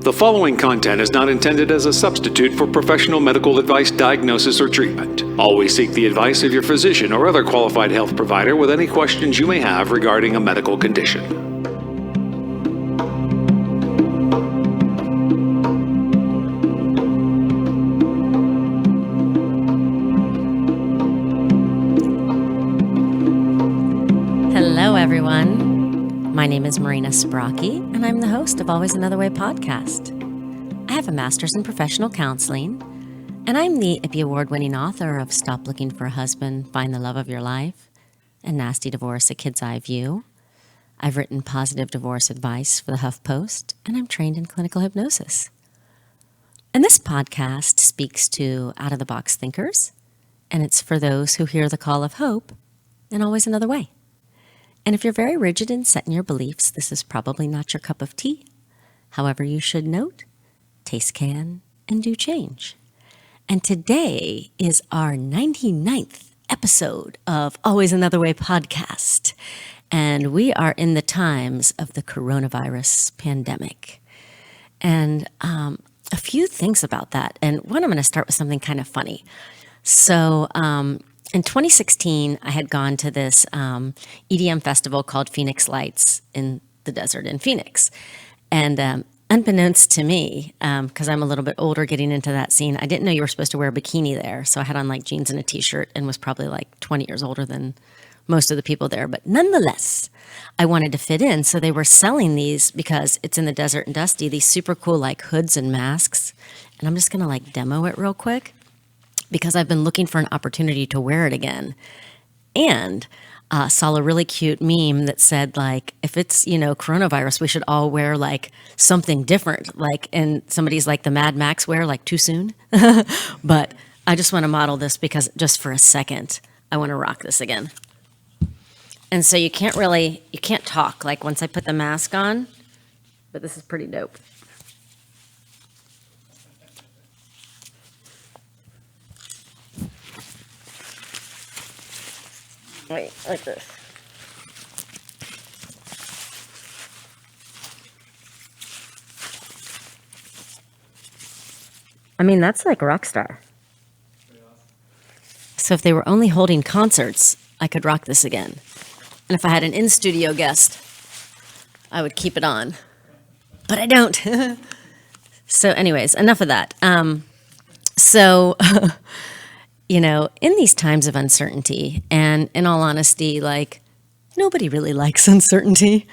The following content is not intended as a substitute for professional medical advice, diagnosis, or treatment. Always seek the advice of your physician or other qualified health provider with any questions you may have regarding a medical condition. Hello, everyone. My name is Marina Sprocki, and I'm the host of Always Another Way podcast. I have a master's in professional counseling, and I'm the IPPY award-winning author of Stop Looking for a Husband, Find the Love of Your Life, and Nasty Divorce, A Kid's Eye View. I've written positive divorce advice for the HuffPost, and I'm trained in clinical hypnosis. And this podcast speaks to out-of-the-box thinkers, and it's for those who hear the call of hope and always another way. And if you're very rigid and set in your beliefs, this is probably not your cup of tea. However, you should note, taste can and do change. And today is our 99th episode of Always Another Way podcast. And we are in the times of the coronavirus pandemic. And a few things about that. And one, I'm going to start with something kind of funny. So, in 2016, I had gone to this EDM festival called Phoenix Lights in the desert in Phoenix. And unbeknownst to me, because I'm a little bit older getting into that scene, I didn't know you were supposed to wear a bikini there. So I had on like jeans and a t-shirt and was probably like 20 years older than most of the people there. But nonetheless, I wanted to fit in. So they were selling these, because it's in the desert and dusty, these super cool like hoods and masks. And I'm just going to like demo it real quick, because I've been looking for an opportunity to wear it again. And saw a really cute meme that said, like, if it's, coronavirus, we should all wear, like, something different. Like, and somebody's like, the Mad Max wear, like, too soon. But I just want to model this because just for a second, I want to rock this again. And so you can't talk, like, once I put the mask on. But this is pretty dope. Wait, like this. I mean, that's like rock star. So if they were only holding concerts, I could rock this again. And if I had an in-studio guest, I would keep it on. But I don't. So anyways, enough of that. In these times of uncertainty, and in all honesty, like, nobody really likes uncertainty,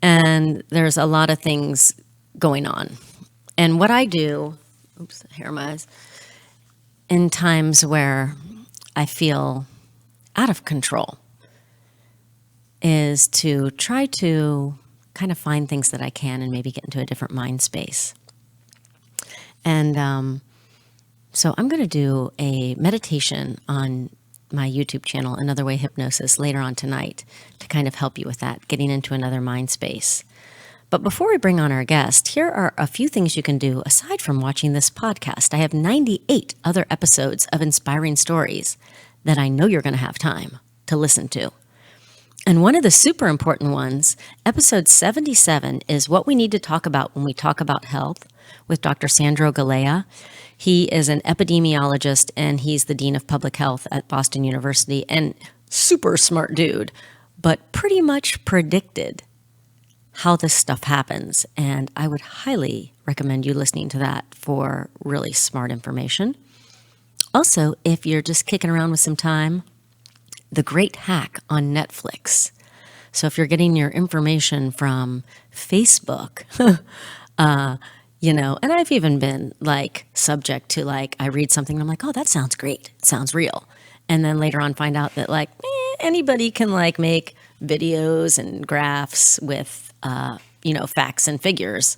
and there's a lot of things going on. And what I do, hair in my eyes, in times where I feel out of control, is to try to kind of find things that I can and maybe get into a different mind space. And so I'm going to do a meditation on my YouTube channel, Another Way Hypnosis, later on tonight to kind of help you with that, getting into another mind space. But before we bring on our guest, here are a few things you can do aside from watching this podcast. I have 98 other episodes of inspiring stories that I know you're going to have time to listen to. And one of the super important ones, episode 77, is what we need to talk about when we talk about health with Dr. Sandro Galea. He is an epidemiologist, and he's the Dean of Public Health at Boston University, and super smart dude, but pretty much predicted how this stuff happens. And I would highly recommend you listening to that for really smart information. Also, if you're just kicking around with some time, The Great Hack on Netflix. So if you're getting your information from Facebook, and I've even been like subject to, like, I read something and I'm like, oh, that sounds great. It sounds real. And then later on find out that like anybody can like make videos and graphs with, facts and figures.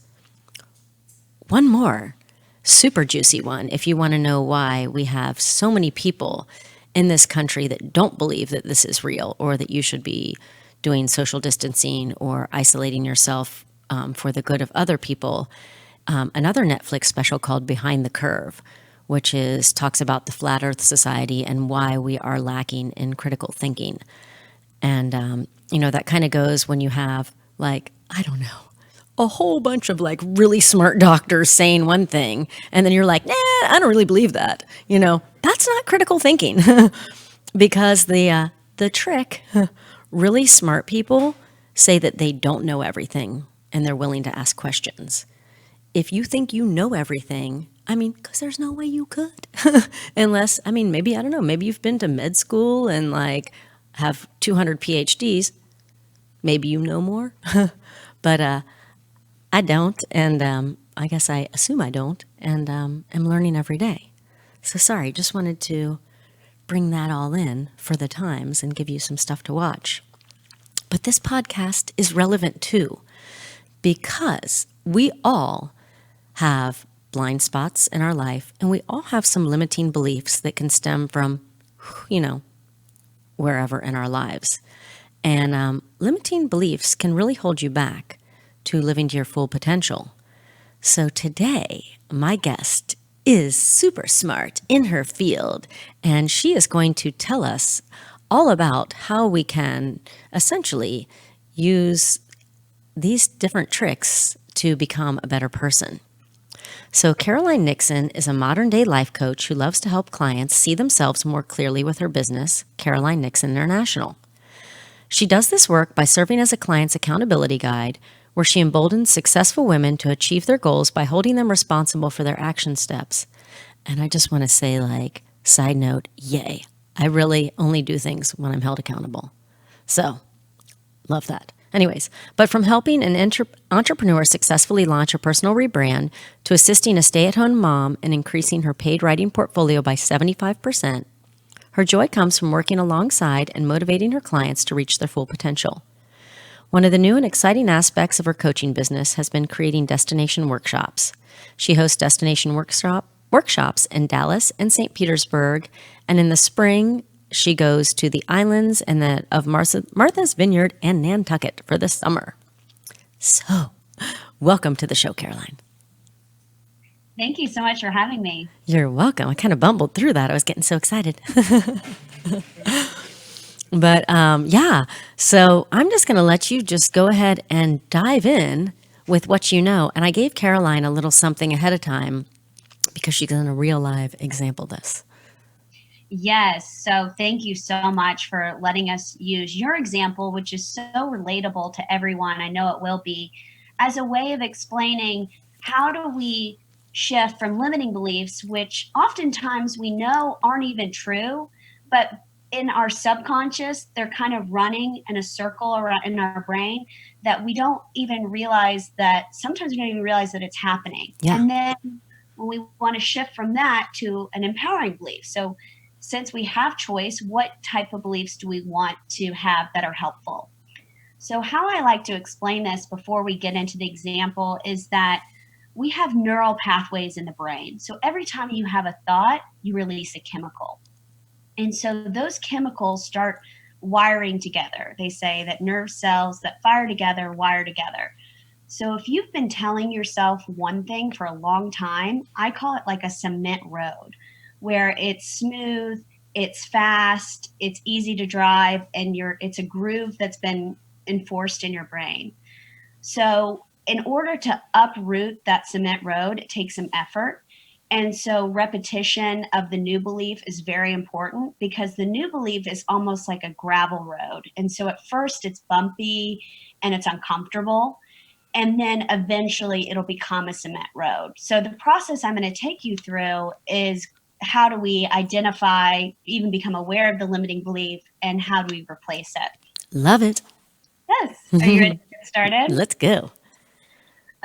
One more super juicy one. If you want to know why we have so many people in this country that don't believe that this is real, or that you should be doing social distancing or isolating yourself for the good of other people. Another Netflix special called Behind the Curve, which talks about the Flat Earth Society and why we are lacking in critical thinking. And, that kind of goes when you have, like, I don't know, a whole bunch of like really smart doctors saying one thing, and then you're like, nah, I don't really believe that. That's not critical thinking. Because the trick, really smart people say that they don't know everything and they're willing to ask questions. If you think you know everything, because there's no way you could. Unless, maybe, I don't know, maybe you've been to med school and like have 200 PhDs. Maybe you know more. But I don't. And I guess I assume I don't. And am learning every day. So sorry, just wanted to bring that all in for the times and give you some stuff to watch. But this podcast is relevant too, because we all have blind spots in our life, and we all have some limiting beliefs that can stem from, wherever in our lives. And limiting beliefs can really hold you back to living to your full potential. So today, my guest is super smart in her field, and she is going to tell us all about how we can essentially use these different tricks to become a better person. So Caroline Nixon is a modern-day life coach who loves to help clients see themselves more clearly with her business, Caroline Nixon International. She does this work by serving as a client's accountability guide, where she emboldens successful women to achieve their goals by holding them responsible for their action steps. And I just want to say, side note, yay. I really only do things when I'm held accountable. So, love that. Anyways, but from helping an entrepreneur successfully launch a personal rebrand to assisting a stay-at-home mom and increasing her paid writing portfolio by 75%, her joy comes from working alongside and motivating her clients to reach their full potential. One of the new and exciting aspects of her coaching business has been creating destination workshops. She hosts destination workshops in Dallas and St. Petersburg, and in the spring, she goes to the islands and of Martha's Vineyard and Nantucket for the summer. So, welcome to the show, Caroline. Thank you so much for having me. You're welcome. I kind of bumbled through that. I was getting so excited. But yeah, so I'm just going to let you just go ahead and dive in with what you know. And I gave Caroline a little something ahead of time because she's going to real live example this. Yes. So thank you so much for letting us use your example, which is so relatable to everyone. I know it will be, as a way of explaining how do we shift from limiting beliefs, which oftentimes we know aren't even true, but in our subconscious, they're kind of running in a circle around in our brain that we don't even realize that sometimes we don't even realize that it's happening. Yeah. And then when we want to shift from that to an empowering belief. So since we have choice, what type of beliefs do we want to have that are helpful? So how I like to explain this before we get into the example is that we have neural pathways in the brain. So every time you have a thought, you release a chemical. And so those chemicals start wiring together. They say that nerve cells that fire together wire together. So if you've been telling yourself one thing for a long time, I call it like a cement road, where it's smooth, it's fast, it's easy to drive, and it's a groove that's been enforced in your brain. So in order to uproot that cement road, it takes some effort. And so repetition of the new belief is very important because the new belief is almost like a gravel road. And so at first it's bumpy and it's uncomfortable. And then eventually it'll become a cement road. So the process I'm going to take you through is how do we identify, even become aware of the limiting belief, and how do we replace it? Love it. Yes. Are you ready to get started? Let's go.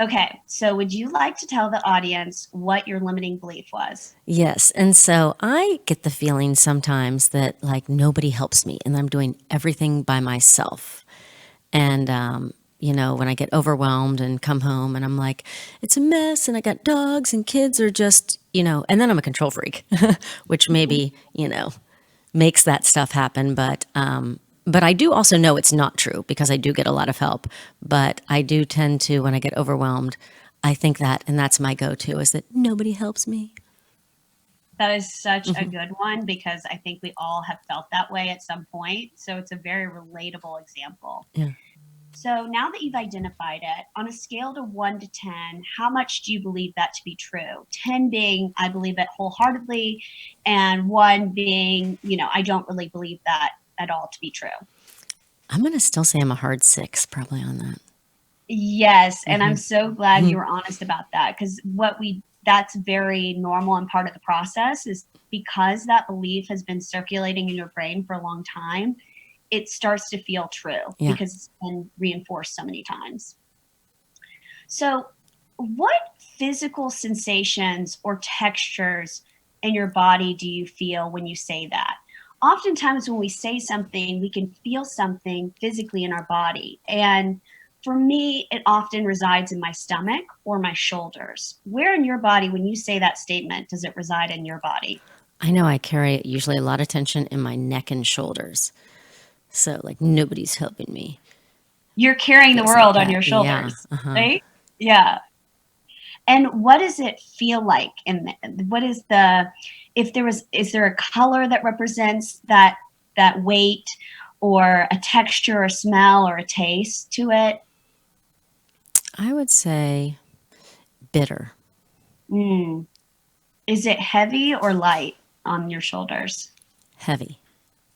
Okay, so would you like to tell the audience what your limiting belief was? Yes. And so I get the feeling sometimes that like nobody helps me and I'm doing everything by myself. And, when I get overwhelmed and come home and I'm like, it's a mess and I got dogs and kids are just, and then I'm a control freak, which maybe, makes that stuff happen. But I do also know it's not true because I do get a lot of help. But I do tend to, when I get overwhelmed, I think that, and that's my go-to, is that nobody helps me. That is such a good one because I think we all have felt that way at some point. So it's a very relatable example. Yeah. So now that you've identified it, on a scale to 1 to 10, how much do you believe that to be true? 10 being, I believe it wholeheartedly, and 1 being, I don't really believe that at all to be true. I'm going to still say I'm a hard 6 probably on that. Yes, and I'm so glad you were honest about that, because that's very normal and part of the process is because that belief has been circulating in your brain for a long time, it starts to feel true because it's been reinforced so many times. So what physical sensations or textures in your body do you feel when you say that? Oftentimes when we say something, we can feel something physically in our body. And for me, it often resides in my stomach or my shoulders. Where in your body, when you say that statement, does it reside in your body? I know I carry usually a lot of tension in my neck and shoulders. So like nobody's helping me. You're carrying the world on your shoulders, right? Yeah. And what does it feel like? And what is is there a color that represents that weight, or a texture or smell or a taste to it? I would say bitter. Is it heavy or light on your shoulders? Heavy.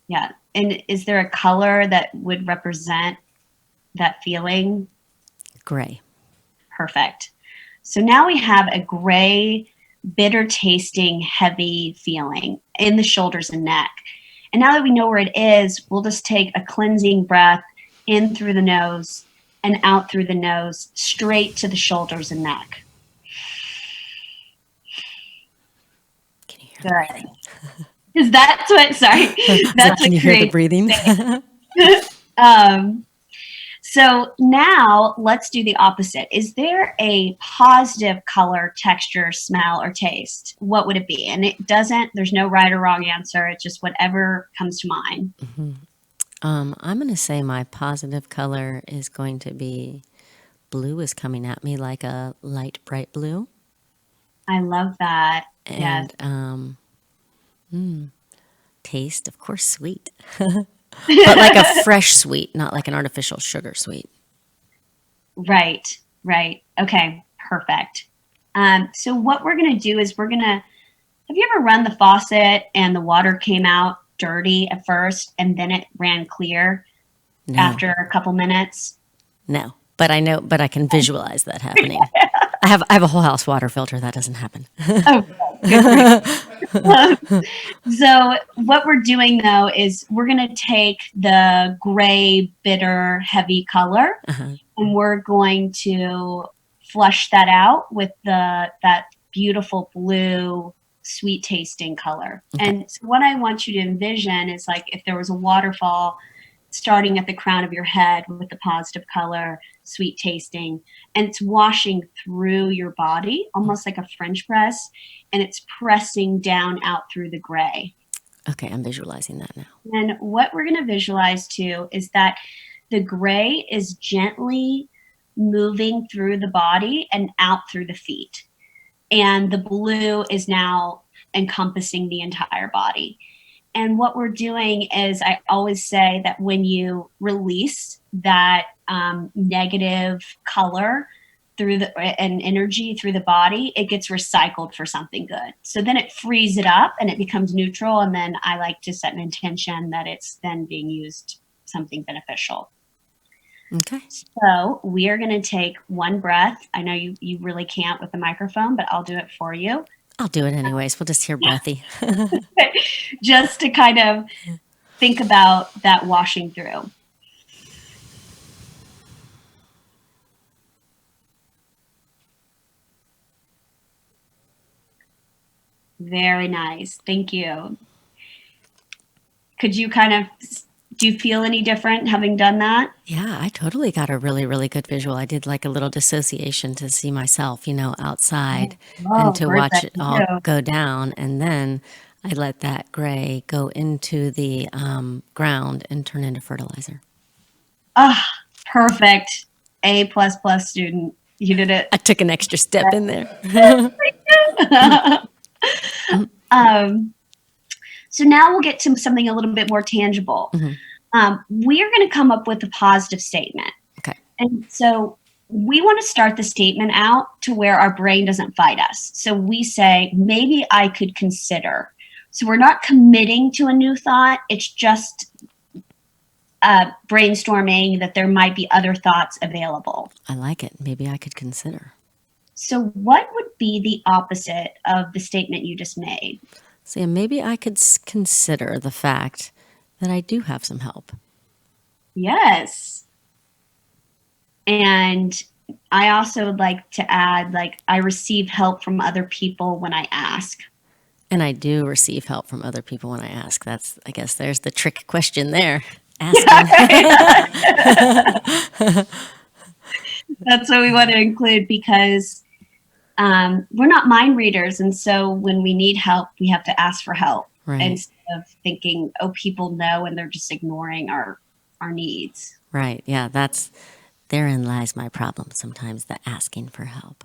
Yeah. And is there a color that would represent that feeling? Gray. Perfect. So now we have a gray, bitter tasting, heavy feeling in the shoulders and neck. And now that we know where it is, we'll just take a cleansing breath in through the nose and out through the nose, straight to the shoulders and neck. Can you hear the breathing? Is that what, sorry. That's can you hear the breathing? So now let's do the opposite. Is there a positive color, texture, smell, or taste? What would it be? And there's no right or wrong answer. It's just whatever comes to mind. I'm going to say my positive color is going to be blue is coming at me like a light, bright blue. I love that. And taste, of course, sweet. But like a fresh sweet, not like an artificial sugar sweet. Right. Okay, perfect. So what we're going to do is have you ever run the faucet and the water came out dirty at first and then it ran clear after a couple minutes? No, but I can visualize that happening. I have a whole house water filter. That doesn't happen. So what we're doing though is we're going to take the gray, bitter, heavy color and we're going to flush that out with that beautiful blue, sweet tasting color. Okay. And so what I want you to envision is like if there was a waterfall starting at the crown of your head with the positive color, sweet tasting, and it's washing through your body, almost like a French press, and it's pressing down out through the gray. Okay, I'm visualizing that now. And what we're going to visualize too is that the gray is gently moving through the body and out through the feet. And the blue is now encompassing the entire body. And what we're doing is I always say that when you release that negative color and energy through the body, it gets recycled for something good. So then it frees it up and it becomes neutral. And then I like to set an intention that it's then being used something beneficial. Okay. So we are going to take one breath. I know you really can't with the microphone, but I'll do it for you. I'll do it anyways. We'll just hear breathy. Just to kind of think about that washing through. Very nice. Thank you. Could you do you feel any different having done that? Yeah, I totally got a really, really good visual. I did like a little dissociation to see myself, outside and to watch it all go down. And then I let that gray go into the ground and turn into fertilizer. Ah, perfect. A++ student. You did it. I took an extra step in there. So now we'll get to something a little bit more tangible. We are going to come up with a positive statement. Okay. And so we want to start the statement out to where our brain doesn't fight us. So we say, maybe I could consider. So we're not committing to a new thought. It's just brainstorming that there might be other thoughts available. I like it. Maybe I could consider. So what would be the opposite of the statement you just made? See, maybe I could consider the fact that I do have some help. Yes. And I also would like to add, like, I receive help from other people when I ask. And I do receive help from other people when I ask. That's, I guess, there's the trick question there. Asking. That's what we want to include because we're not mind readers. And so when we need help, we have to ask for help Right. instead of thinking, oh, people know and they're just ignoring our needs. Right. Yeah, therein lies my problem sometimes, the asking for help.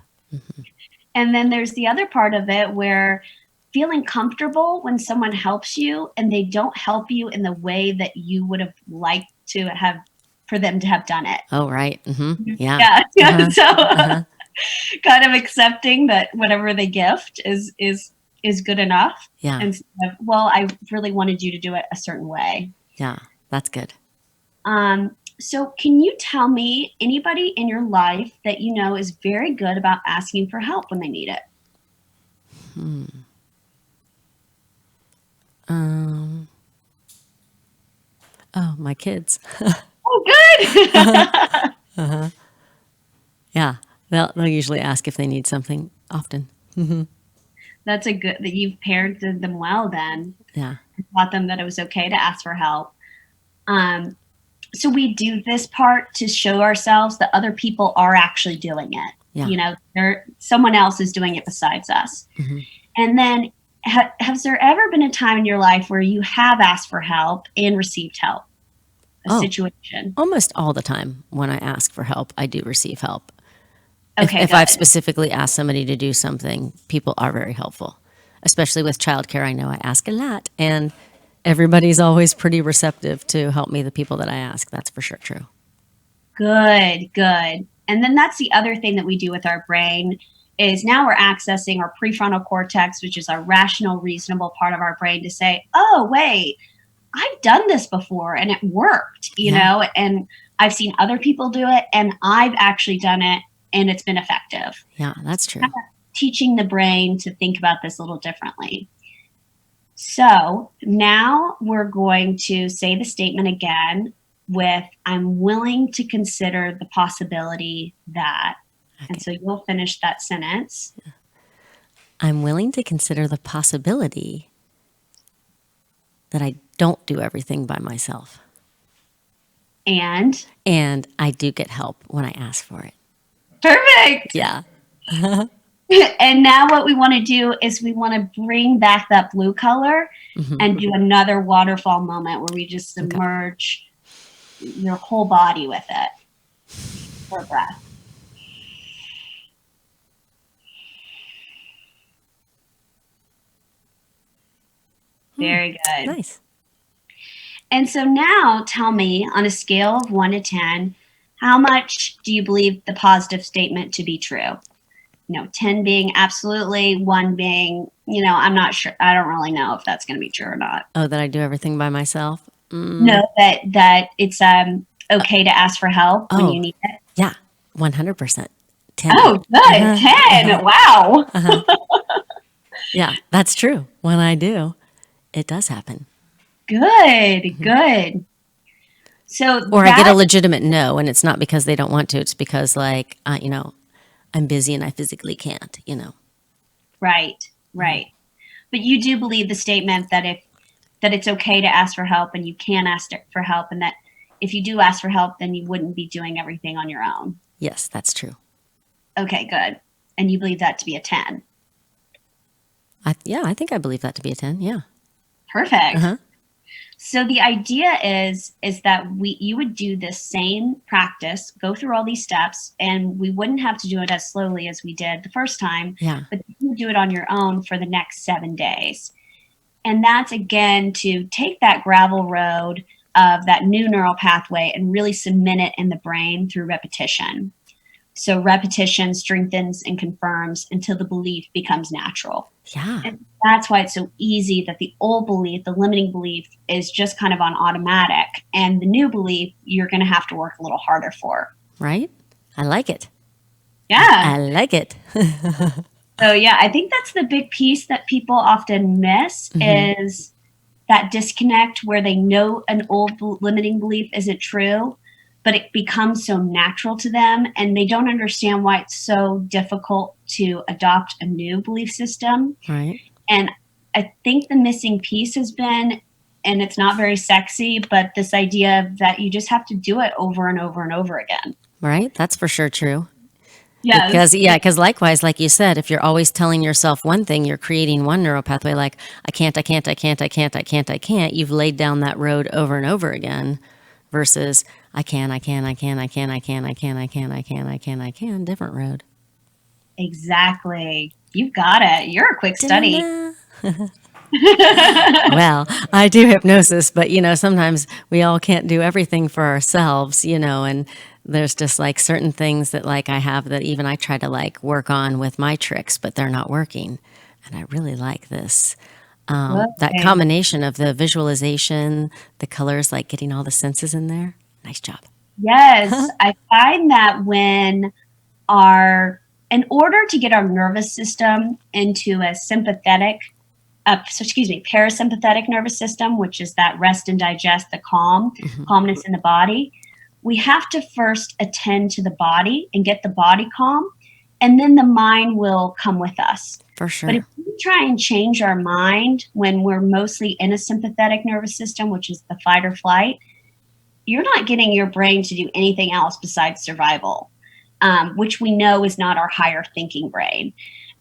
And then there's the other part of it where feeling comfortable when someone helps you and they don't help you in the way that you would have liked to have for them to have done it. Oh, right. Yeah. Yeah. So kind of accepting that whatever they gift is good enough. Yeah. Instead of, well, I really wanted you to do it a certain way. Yeah. That's good. So can you tell me anybody in your life that you know is very good about asking for help when they need it? Oh, my kids. Oh, good. Yeah. They'll usually ask if they need something often. That's a good that you've parented them well then. Yeah. Taught them that it was okay to ask for help. So we do this part to show ourselves that other people are actually doing it. Yeah. You know, someone else is doing it besides us. And then has there ever been a time in your life where you have asked for help and received help? Situation? Almost all the time when I ask for help, I do receive help. Okay. If I've specifically asked somebody to do something, people are very helpful. Especially with childcare, I know I ask a lot, and everybody's always pretty receptive to help me, the people that I ask. That's for sure true. Good. And then that's the other thing that we do with our brain is now we're accessing our prefrontal cortex, which is our rational, reasonable part of our brain to say, oh, wait, I've done this before and it worked, you know, and I've seen other people do it and I've actually done it and it's been effective. Yeah, that's true. Kind of teaching the brain to think about this a little differently. So now we're going to say the statement again with, I'm willing to consider the possibility that, and so you'll finish that sentence. I'm willing to consider the possibility that I don't do everything by myself. And I do get help when I ask for it. Perfect. Yeah. And now what we want to do is we want to bring back that blue color and do another waterfall moment where we just submerge your whole body with it for a breath. Very good. Nice. And so now tell me, on a scale of 1 to 10, how much do you believe the positive statement to be true? 10 being absolutely, 1 being, I'm not sure. I don't really know if that's going to be true or not. Oh, that I do everything by myself? No, that it's okay to ask for help when you need it. Yeah, 100%. 10. Oh, good. 10. Wow. Yeah, that's true. When I do, it does happen. Good. So, or I get a legitimate no, and it's not because they don't want to. It's because, I'm busy and I physically can't. Right. But you do believe the statement that it's okay to ask for help, and you can ask for help, and that if you do ask for help, then you wouldn't be doing everything on your own. Yes, that's true. Okay, good. And you believe that to be a 10. I think I believe that to be a 10. Yeah. Perfect. So the idea is that you would do this same practice, go through all these steps, and we wouldn't have to do it as slowly as we did the first time. Yeah. But you would do it on your own for the next 7 days. And that's, again, to take that gravel road of that new neural pathway and really cement it in the brain through repetition. So repetition strengthens and confirms until the belief becomes natural. Yeah. And that's why it's so easy that the old belief, the limiting belief, is just kind of on automatic. And the new belief, you're going to have to work a little harder for. Right? I like it. Yeah. I like it. So, yeah, I think that's the big piece that people often miss is that disconnect where they know an old limiting belief isn't true, but it becomes so natural to them and they don't understand why it's so difficult to adopt a new belief system. Right. And I think the missing piece has been, and it's not very sexy, but this idea that you just have to do it over and over and over again. Right. That's for sure true. Yes. Because likewise, like you said, if you're always telling yourself one thing, you're creating one neural pathway like, I can't. You've laid down that road over and over again versus I can, different road. Exactly. You've got it. You're a quick study. Well, I do hypnosis, but sometimes we all can't do everything for ourselves, and there's just like certain things that like I have that even I try to like work on with my tricks, but they're not working. And I really like this. That combination of the visualization, the colors, like getting all the senses in there. Nice job. Yes. I find that in order to get our nervous system into a parasympathetic nervous system, which is that rest and digest, the calmness in the body, we have to first attend to the body and get the body calm, and then the mind will come with us. For sure. But if we try and change our mind when we're mostly in a sympathetic nervous system, which is the fight or flight, you're not getting your brain to do anything else besides survival, which we know is not our higher thinking brain.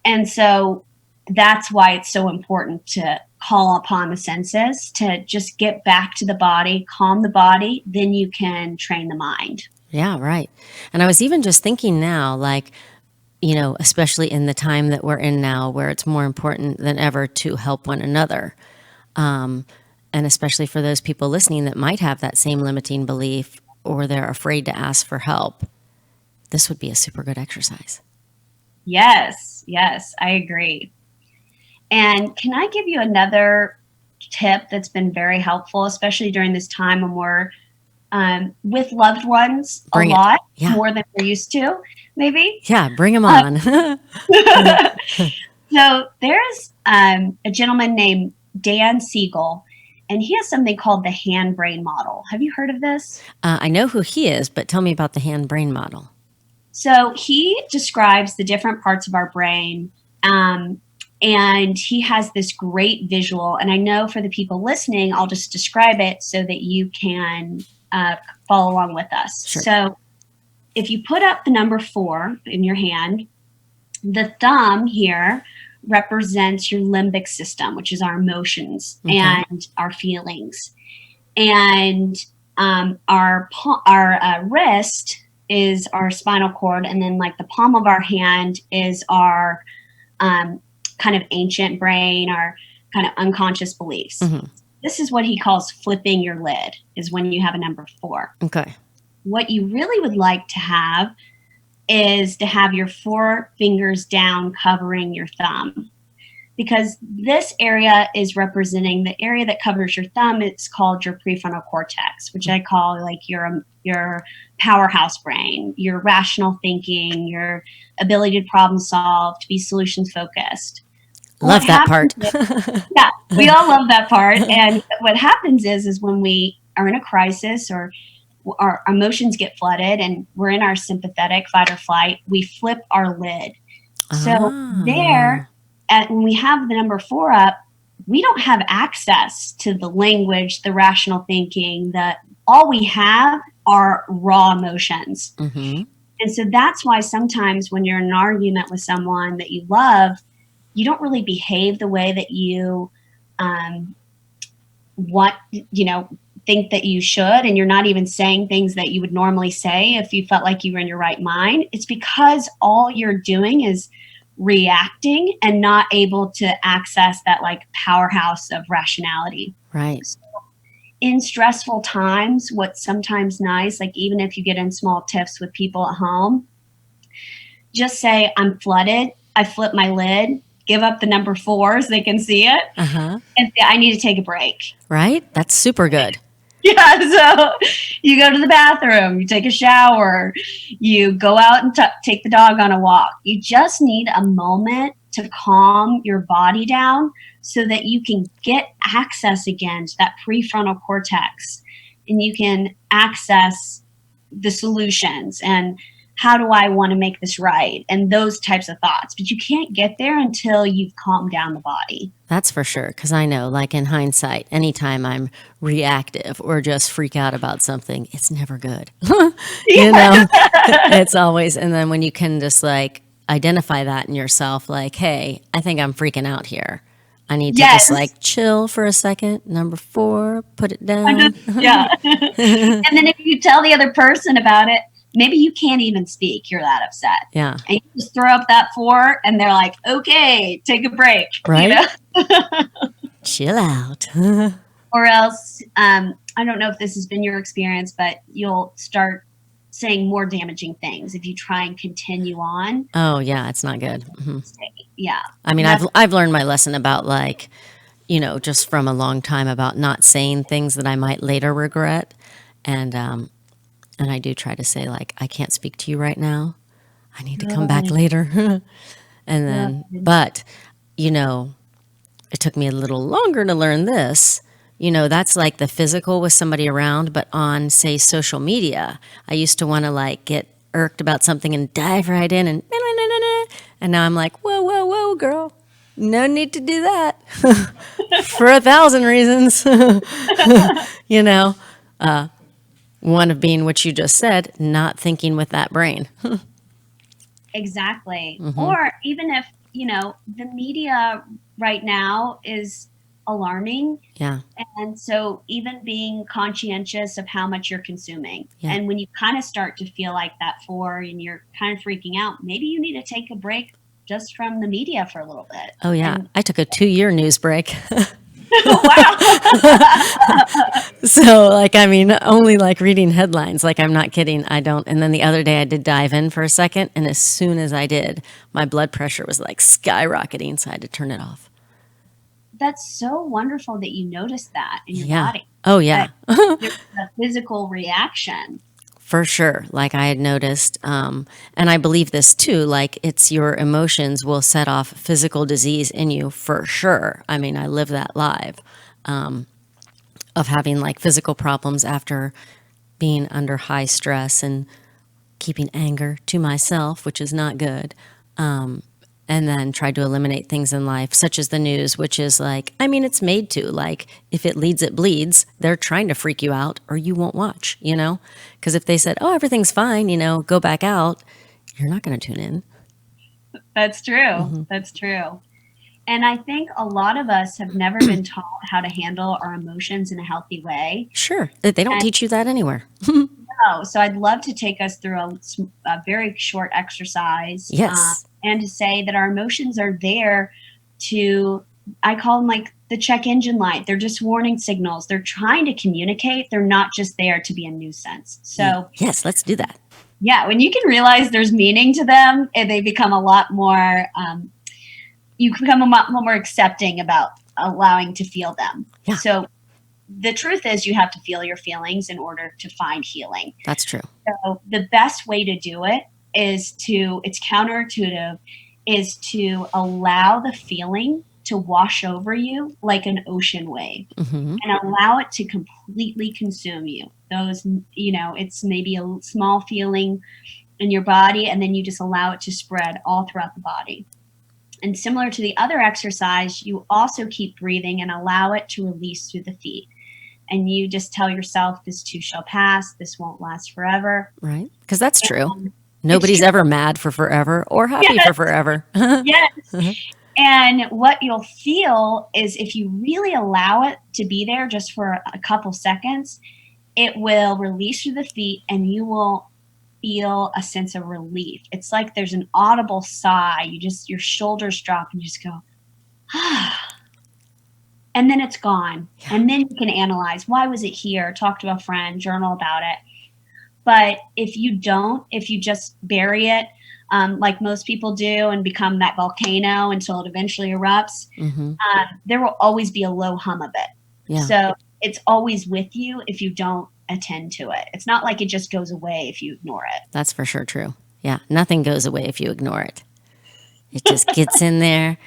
And so that's why it's so important to call upon the senses, to just get back to the body, calm the body, then you can train the mind. Yeah, right. And I was even just thinking now, like, especially in the time that we're in now, where it's more important than ever to help one another. And especially for those people listening that might have that same limiting belief or they're afraid to ask for help, this would be a super good exercise. Yes, I agree. And can I give you another tip that's been very helpful, especially during this time when we're with loved ones more than we're used to, maybe? Yeah, bring them on. So there's a gentleman named Dan Siegel, and he has something called the hand-brain model. Have you heard of this? I know who he is, but tell me about the hand-brain model. So he describes the different parts of our brain, and he has this great visual. And I know for the people listening, I'll just describe it so that you can follow along with us. Sure. So if you put up the number 4 in your hand, the thumb here represents your limbic system, which is our emotions and our feelings. And our wrist is our spinal cord. And then like the palm of our hand is our kind of ancient brain, our kind of unconscious beliefs. This is what he calls flipping your lid, is when you have a number 4. Okay. What you really would like to have is to have your 4 fingers down covering your thumb, because this area is representing the area that covers your thumb. It's called your prefrontal cortex, which I call like your powerhouse brain, your rational thinking, your ability to problem solve, to be solutions focused. Love that part. Yeah, we all love that part. And what happens is when we are in a crisis or our emotions get flooded and we're in our sympathetic fight or flight, we flip our lid. So when we have the number 4 up, we don't have access to the language, the rational thinking, all we have are raw emotions. And so that's why sometimes when you're in an argument with someone that you love, you don't really behave the way that you think that you should, and you're not even saying things that you would normally say if you felt like you were in your right mind. It's because all you're doing is reacting and not able to access that like powerhouse of rationality. Right. So in stressful times, what's sometimes nice, like even if you get in small tiffs with people at home, just say, I'm flooded. I flip my lid, give up the number 4 so they can see it, Uh-huh. and say, I need to take a break. Right? That's super good. Yeah, so you go to the bathroom, you take a shower, you go out and take the dog on a walk. You just need a moment to calm your body down so that you can get access again to that prefrontal cortex, and you can access the solutions and how do I want to make this right, and those types of thoughts. But you can't get there until you've calmed down the body. That's for sure. Because I know, like in hindsight, anytime I'm reactive or just freak out about something, it's never good. You know, it's always, and then when you can just like identify that in yourself, like, hey, I think I'm freaking out here. I need to just like chill for a second. Number 4, put it down. Yeah. And then if you tell the other person about it, maybe you can't even speak. You're that upset. Yeah. And you just throw up that 4 and they're like, okay, take a break. Right. You know? Chill out. Or else, I don't know if this has been your experience, but you'll start saying more damaging things if you try and continue on. Oh yeah, it's not good. Mm-hmm. Yeah. I mean, I've learned my lesson about like, you know, just from a long time about not saying things that I might later regret, and I do try to say like, I can't speak to you right now. I need to come back later. And then, but you know, it took me a little longer to learn this. You know, that's like the physical with somebody around, but on, say, social media, I used to want to like get irked about something and dive right in and now I'm like, whoa, girl. No need to do that for 1,000 reasons. You know, one of being what you just said, not thinking with that brain. Exactly. Mm-hmm. Or even if, you know, the media right now is alarming. Yeah. And so even being conscientious of how much you're consuming. Yeah. And when you kind of start to feel like that 4 and you're kind of freaking out, maybe you need to take a break just from the media for a little bit. Oh, yeah. I took a 2-year news break. Wow. So, like, I mean, only like reading headlines. Like, I'm not kidding. I don't. And then the other day I did dive in for a second. And as soon as I did, my blood pressure was like skyrocketing. So I had to turn it off. That's so wonderful that you noticed that in your body. Oh, yeah. There's a physical reaction. For sure. Like I had noticed, and I believe this too, like it's your emotions will set off physical disease in you for sure. I mean, I live that live, of having like physical problems after being under high stress and keeping anger to myself, which is not good. And then tried to eliminate things in life, such as the news, which is like, I mean, it's made to, like, if it leads, it bleeds. They're trying to freak you out or you won't watch, you know? Because if they said, oh, everything's fine, you know, go back out, you're not going to tune in. That's true. Mm-hmm. That's true. And I think a lot of us have never been taught how to handle our emotions in a healthy way. Sure. They don't teach you that anywhere. No. So I'd love to take us through a very short exercise. Yes. And to say that our emotions are there to, I call them like the check engine light. They're just warning signals. They're trying to communicate. They're not just there to be a nuisance. So yes, let's do that. Yeah. When you can realize there's meaning to them, and they become a lot more, you become a lot more accepting about allowing to feel them. Yeah. So the truth is you have to feel your feelings in order to find healing. That's true. So the best way to do it is it's counterintuitive, is to allow the feeling to wash over you like an ocean wave, and allow it to completely consume you. Those, you know, it's maybe a small feeling in your body, and then you just allow it to spread all throughout the body. And similar to the other exercise, you also keep breathing and allow it to release through the feet. And you just tell yourself, this too shall pass. This won't last forever. Right. Because that's true. Nobody's ever mad for forever or happy for forever. Yes. And what you'll feel is if you really allow it to be there just for a couple seconds, it will release through the feet and you will feel a sense of relief. It's like there's an audible sigh. Your shoulders drop and you just go, ah. and then it's gone. Yeah. And then you can analyze, why was it here? Talk to a friend, journal about it. But if you just bury it, like most people do, and become that volcano until it eventually erupts, there will always be a low hum of it. Yeah. So it's always with you if you don't attend to it. It's not like it just goes away if you ignore it. That's for sure true. Yeah, nothing goes away if you ignore it. It just gets in there,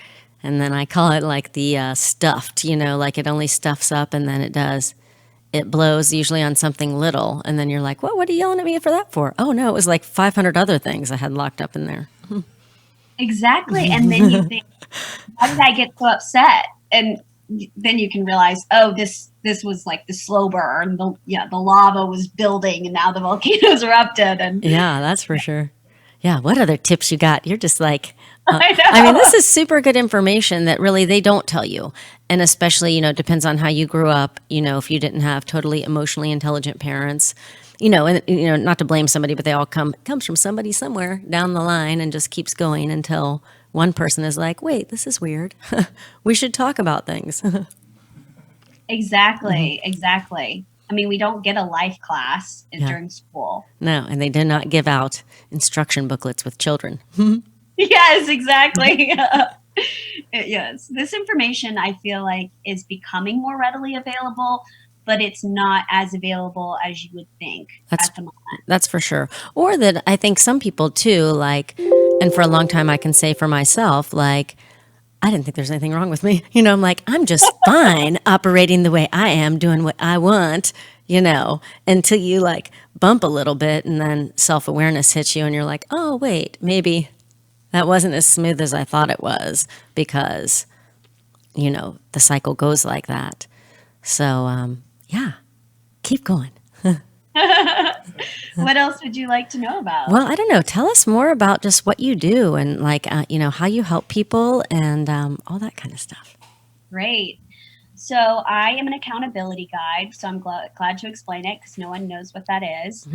and then I call it like the stuffed, like it only stuffs up, and then it blows usually on something little, and then you're like, well, what are you yelling at me for that for? Oh, no, it was like 500 other things I had locked up in there. Exactly, and then you think, why did I get so upset? And then you can realize, oh, this was like the slow burn. The lava was building, and now the volcano's erupted. And yeah, that's for sure. Yeah, what other tips you got? You're just like, I mean, this is super good information that really they don't tell you. And especially, it depends on how you grew up. If you didn't have totally emotionally intelligent parents, and not to blame somebody, but they all comes from somebody somewhere down the line and just keeps going until one person is like, wait, this is weird. We should talk about things. Exactly. I mean, we don't get a life class during school. No, and they do not give out instruction booklets with children. Yes, exactly. Yes. This information, I feel like, is becoming more readily available, but it's not as available as you would think at the moment. That's for sure. Or that I think some people too, like, and for a long time I can say for myself, like, I didn't think there's anything wrong with me. I'm like, I'm just fine operating the way I am, doing what I want, until you like bump a little bit and then self-awareness hits you and you're like, oh, wait, maybe that wasn't as smooth as I thought it was because, the cycle goes like that. So, yeah, keep going. What else would you like to know about? Well, I don't know. Tell us more about just what you do and like, how you help people and all that kind of stuff. Great. So I am an accountability guide. So I'm glad to explain it because no one knows what that is.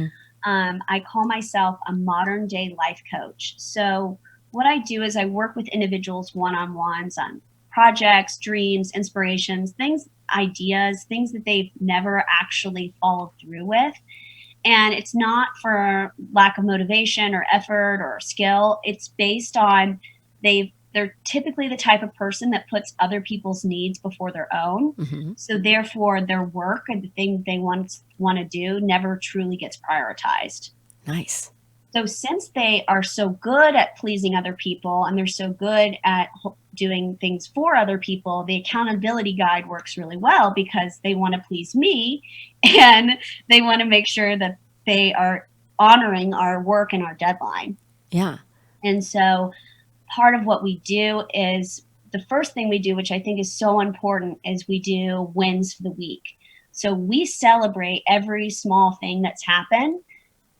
I call myself a modern day life coach. So what I do is I work with individuals one-on-ones on projects, dreams, inspirations, ideas, things that they've never actually followed through with. And it's not for lack of motivation or effort or skill. It's based on they're typically the type of person that puts other people's needs before their own. So therefore, their work and the thing they want to do never truly gets prioritized. Nice. So since they are so good at pleasing other people and they're so good at doing things for other people, the accountability guide works really well because they want to please me and they want to make sure that they are honoring our work and our deadline. Yeah. And so part of what we do is the first thing we do, which I think is so important, is we do wins for the week. So we celebrate every small thing that's happened.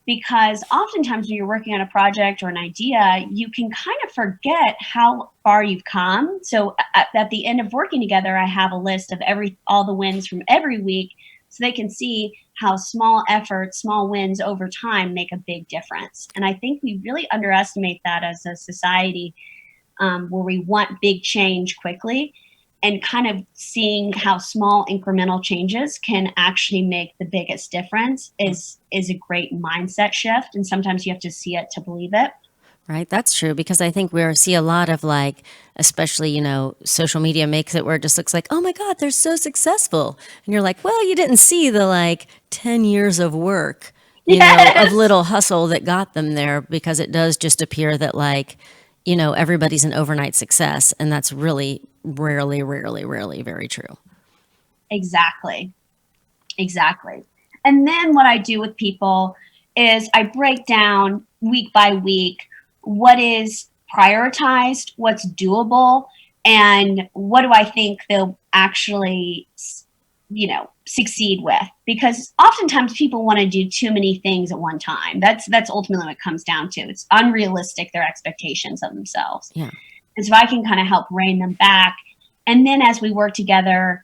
Because oftentimes when you're working on a project or an idea, you can kind of forget how far you've come. So at the end of working together, I have a list of all the wins from every week so they can see how small efforts, small wins over time make a big difference. And I think we really underestimate that as a society where we want big change quickly. And kind of seeing how small incremental changes can actually make the biggest difference is a great mindset shift. And sometimes you have to see it to believe it. Right. That's true. Because I think we see a lot of like, especially, social media makes it where it just looks like, oh my God, they're so successful. And you're like, well, you didn't see the like 10 years of work, of little hustle that got them there, because it does just appear that like, everybody's an overnight success. And that's really rarely very true. Exactly. And then what I do with people is I break down week by week what is prioritized, what's doable, and what do I think they'll actually, succeed with. Because oftentimes people want to do too many things at one time. That's ultimately what it comes down to. It's unrealistic, their expectations of themselves. Yeah. And so I can kind of help rein them back. And then as we work together,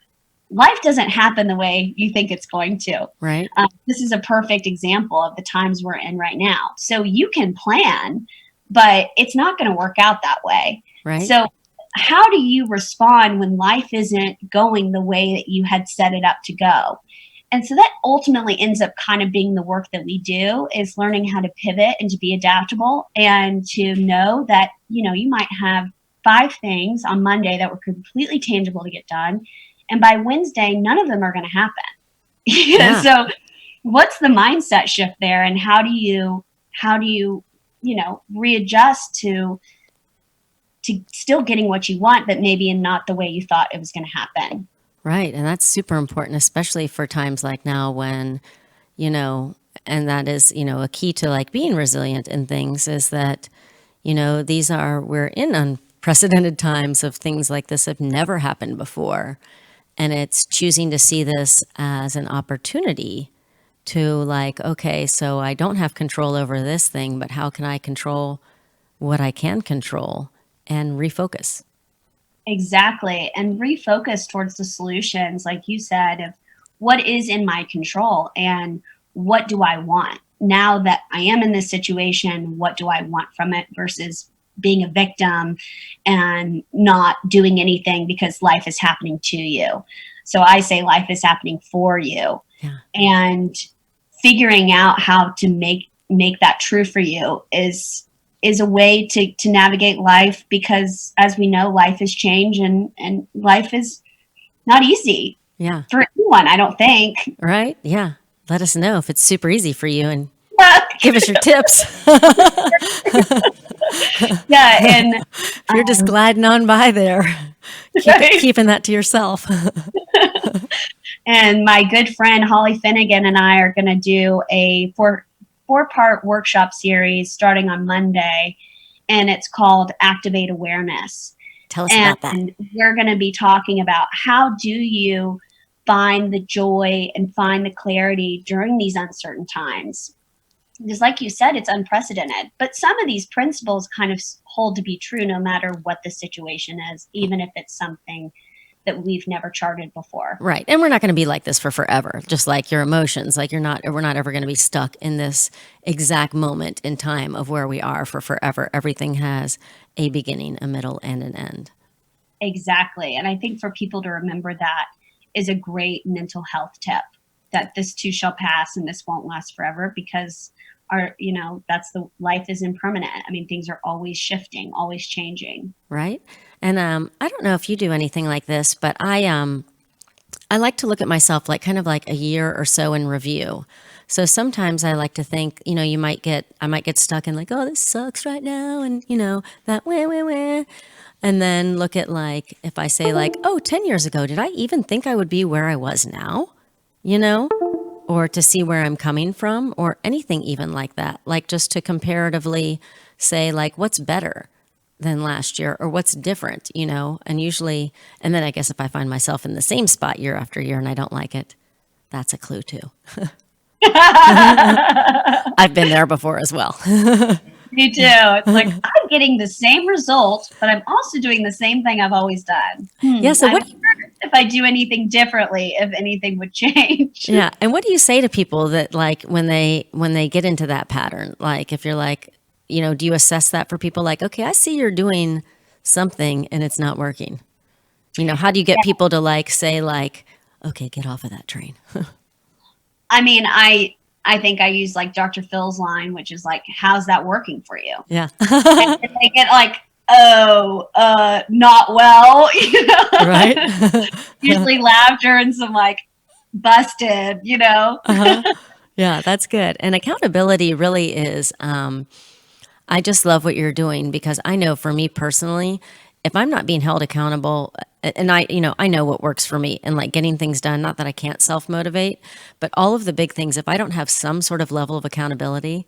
life doesn't happen the way you think it's going to. Right. This is a perfect example of the times we're in right now. So you can plan, but it's not going to work out that way. Right. So how do you respond when life isn't going the way that you had set it up to go? And so that ultimately ends up kind of being the work that we do, is learning how to pivot and to be adaptable, and to know that, you might have 5 things on Monday that were completely tangible to get done. And by Wednesday, none of them are going to happen. Yeah. So what's the mindset shift there? And how do you, readjust to still getting what you want, but maybe in not the way you thought it was going to happen? Right. And that's super important, especially for times like now when, and that is, a key to like being resilient in things is that, we're in unprecedented times of things like this have never happened before. And it's choosing to see this as an opportunity to like, okay, so I don't have control over this thing, but how can I control what I can control and refocus? Exactly. And refocus towards the solutions, like you said, of what is in my control and what do I want? Now that I am in this situation, what do I want from it, versus being a victim and not doing anything because life is happening to you. So I say life is happening for you. Yeah. And figuring out how to make that true for you is a way to navigate life, because as we know, life is change, and life is not easy. Yeah. For anyone, I don't think. Right? Yeah. Let us know if it's super easy for you and give us your tips. Yeah, and if you're just gliding on by there, keeping that to yourself. And my good friend Holly Finnegan and I are going to do a four-part workshop series starting on Monday, and it's called Activate Awareness. Tell us about that. And we're going to be talking about how do you find the joy and find the clarity during these uncertain times. Because like you said, it's unprecedented. But some of these principles kind of hold to be true no matter what the situation is, even if it's something that we've never charted before. Right. And we're not going to be like this for forever, just like your emotions. Like we're not ever going to be stuck in this exact moment in time of where we are for forever. Everything has a beginning, a middle, and an end. Exactly. And I think for people to remember that is a great mental health tip, that this too shall pass and this won't last forever, because life is impermanent. I mean, things are always shifting, always changing. Right. And I don't know if you do anything like this, but I like to look at myself like kind of like a year or so in review. So sometimes I like to think, I might get stuck in like, oh, this sucks right now. And, that wah. And then look at like, if I say like, oh, 10 years ago, did I even think I would be where I was now? Or to see where I'm coming from, or anything even like that. Like just to comparatively say like, what's better than last year, or what's different, and usually, and then I guess if I find myself in the same spot year after year and I don't like it, that's a clue too. I've been there before as well. Me too. It's like, I'm getting the same result, but I'm also doing the same thing I've always done. Yeah. So what, if I do anything differently, if anything would change. Yeah. And what do you say to people that like, when they get into that pattern, like if you're like, do you assess that for people like, okay, I see you're doing something and it's not working. How do you get people to like, say like, okay, get off of that train? I mean, I think I use like Dr. Phil's line, which is like, how's that working for you? Yeah. And they get like, not well, Right. Usually laughter and some like busted, Uh-huh. Yeah, that's good. And accountability really is, I just love what you're doing, because I know for me personally, if I'm not being held accountable, and I know what works for me and like getting things done, not that I can't self-motivate, but all of the big things, if I don't have some sort of level of accountability,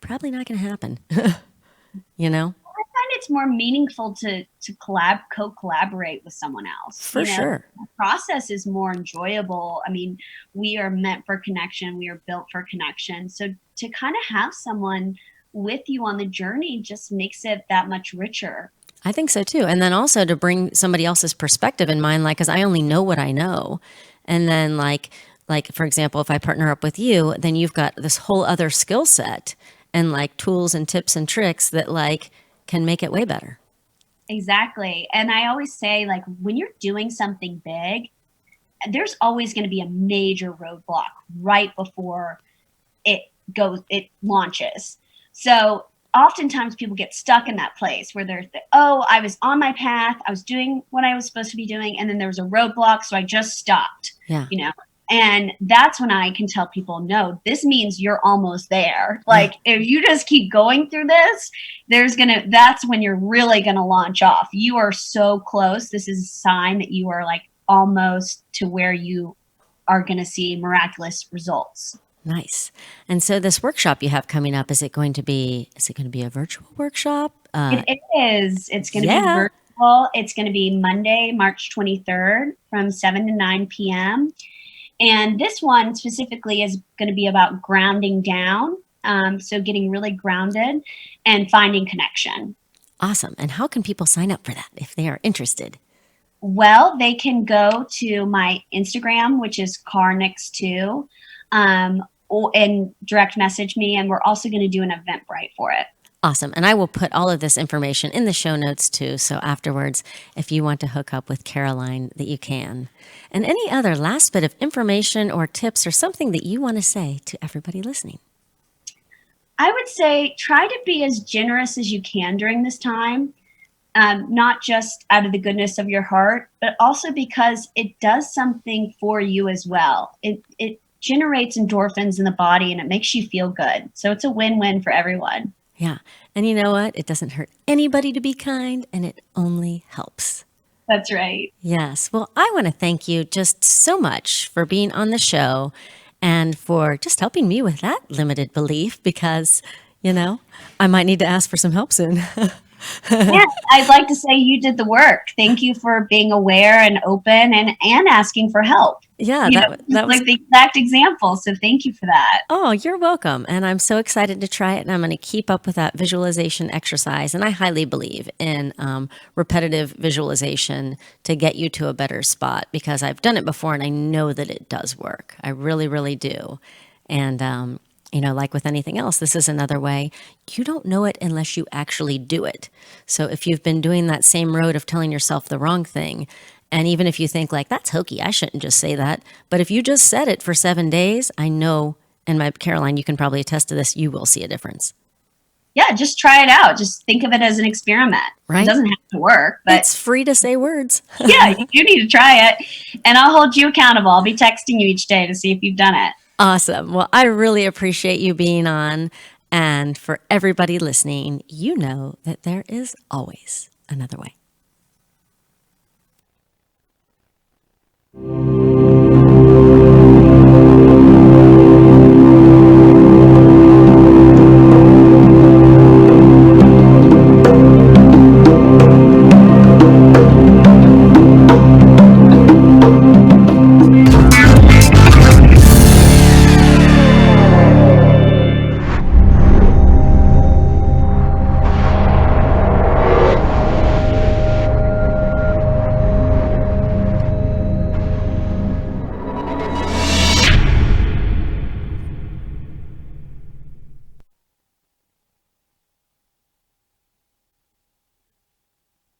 probably not going to happen. I find it's more meaningful to co-collaborate with someone else. For sure. The process is more enjoyable. I mean, we are meant for connection. We are built for connection. So to kind of have someone with you on the journey just makes it that much richer. I think so too. And then also to bring somebody else's perspective in mind, like, because I only know what I know. And then like, for example, if I partner up with you, then you've got this whole other skill set and like tools and tips and tricks that like can make it way better. Exactly. And I always say, like, when you're doing something big, there's always going to be a major roadblock right before it launches. So oftentimes people get stuck in that place where I was on my path, I was doing what I was supposed to be doing, and then there was a roadblock, so I just stopped. Yeah. And that's when I can tell people, no, this means you're almost there. Like, if you just keep going through this, that's when you're really gonna launch off. You are so close. This is a sign that you are like almost to where you are gonna see miraculous results. Nice. And so this workshop you have coming up, is it going to be a virtual workshop? It is. It's going to be Yeah. virtual. It's going to be Monday, March 23rd from 7 to 9 p.m. And this one specifically is going to be about grounding down. So getting really grounded and finding connection. Awesome. And how can people sign up for that if they are interested? Well, they can go to my Instagram, which is carnix2, and direct message me. And we're also going to do an Eventbrite for it. Awesome. And I will put all of this information in the show notes too. So afterwards, if you want to hook up with Caroline, that you can. And any other last bit of information or tips or something that you want to say to everybody listening? I would say try to be as generous as you can during this time, not just out of the goodness of your heart, but also because it does something for you as well. It generates endorphins in the body and it makes you feel good. So it's a win-win for everyone. Yeah. And you know what? It doesn't hurt anybody to be kind, and it only helps. That's right. Yes. Well, I want to thank you just so much for being on the show and for just helping me with that limited belief because, I might need to ask for some help soon. Yeah, I'd like to say you did the work. Thank you for being aware and open and asking for help. Yeah, that was like the exact example. So thank you for that. Oh, you're welcome. And I'm so excited to try it. And I'm going to keep up with that visualization exercise. And I highly believe in repetitive visualization to get you to a better spot because I've done it before and I know that it does work. I really, really do. And, like with anything else, this is another way. You don't know it unless you actually do it. So if you've been doing that same road of telling yourself the wrong thing, and even if you think like, that's hokey, I shouldn't just say that. But if you just said it for 7 days, I know, and Caroline, you can probably attest to this, you will see a difference. Yeah, just try it out. Just think of it as an experiment. Right? It doesn't have to work, but it's free to say words. Yeah, you need to try it. And I'll hold you accountable. I'll be texting you each day to see if you've done it. Awesome. Well, I really appreciate you being on. And for everybody listening, you know that there is always another way.